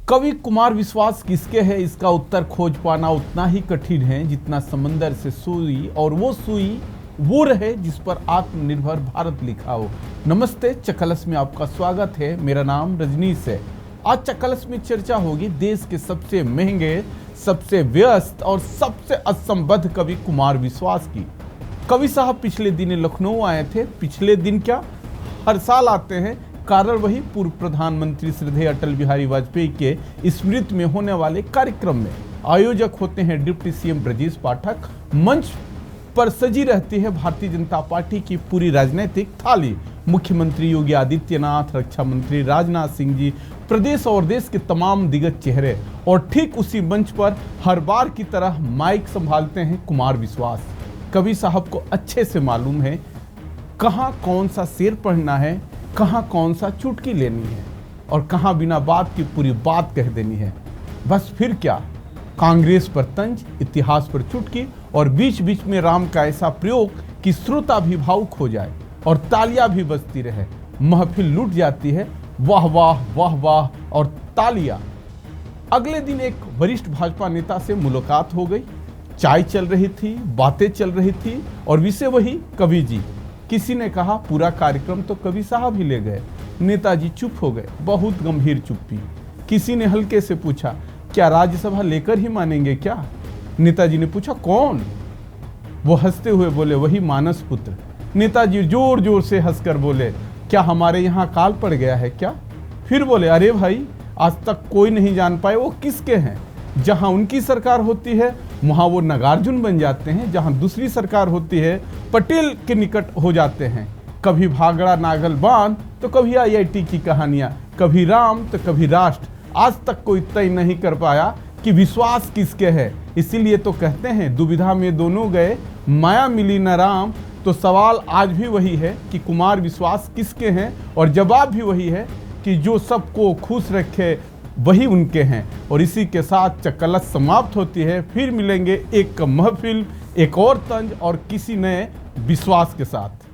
कवि कुमार विश्वास किसके हैं, इसका उत्तर खोज पाना उतना ही कठिन है जितना समंदर से सुई, और वो सुई वो रहे जिस पर आत्मनिर्भर भारत लिखा हो। नमस्ते, चकलस में आपका स्वागत है। मेरा नाम रजनीश है। आज चकलस में चर्चा होगी देश के सबसे महंगे, सबसे व्यस्त और सबसे असंबद्ध कवि कुमार विश्वास की। कवि साहब पिछले दिन लखनऊ आए थे। पिछले दिन क्या, हर साल आते हैं। कारण वही, पूर्व प्रधानमंत्री श्रद्धेय अटल बिहारी वाजपेयी के स्मृति में होने वाले कार्यक्रम में आयोजक होते हैं डिप्टी सीएम ब्रजेश पाठक। मंच पर सजी रहती है भारतीय जनता पार्टी की पूरी राजनीतिक थाली। मुख्यमंत्री योगी आदित्यनाथ, रक्षा मंत्री राजनाथ सिंह जी, प्रदेश और देश के तमाम दिग्गज चेहरे, और ठीक उसी मंच पर हर बार की तरह माइक संभालते हैं कुमार विश्वास। कवि साहब को अच्छे से मालूम है कहाँ कौन सा शेर पढ़ना है, कहाँ कौन सा चुटकी लेनी है, और कहाँ बिना बात की पूरी बात कह देनी है। बस फिर क्या, कांग्रेस पर तंज, इतिहास पर चुटकी, और बीच बीच में राम का ऐसा प्रयोग कि श्रोता भी भावुक हो जाए और तालियां भी बजती रहे। महफिल लूट जाती है, वाह वाह वाह वाह और तालियां। अगले दिन एक वरिष्ठ भाजपा नेता से मुलाकात हो गई। चाय चल रही थी, बातें चल रही थी, और विषय वही कवि जी। किसी ने कहा पूरा कार्यक्रम तो कवि साहब ही ले गए। नेताजी चुप हो गए, बहुत गंभीर चुप्पी। किसी ने हल्के से पूछा, क्या राज्यसभा लेकर ही मानेंगे क्या? नेताजी ने पूछा, कौन? वो हंसते हुए बोले, वही मानस पुत्र। नेताजी जोर जोर से हंसकर बोले, क्या हमारे यहाँ काल पड़ गया है क्या? फिर बोले, अरे भाई, आज तक कोई नहीं जान पाए वो किसके हैं। जहाँ उनकी सरकार होती है वहाँ वो नागार्जुन बन जाते हैं, जहाँ दूसरी सरकार होती है पटेल के निकट हो जाते हैं। कभी भागड़ा नागल बांध तो कभी आईआईटी की कहानियाँ, कभी राम तो कभी राष्ट्र। आज तक कोई तय नहीं कर पाया कि विश्वास किसके है। इसीलिए तो कहते हैं दुविधा में दोनों गए, माया मिली न राम। तो सवाल आज भी वही है कि कुमार विश्वास किसके हैं, और जवाब भी वही है कि जो सबको खुश रखे वही उनके हैं। और इसी के साथ चकलस समाप्त होती है। फिर मिलेंगे एक महफिल, एक और तंज और किसी नए विश्वास के साथ।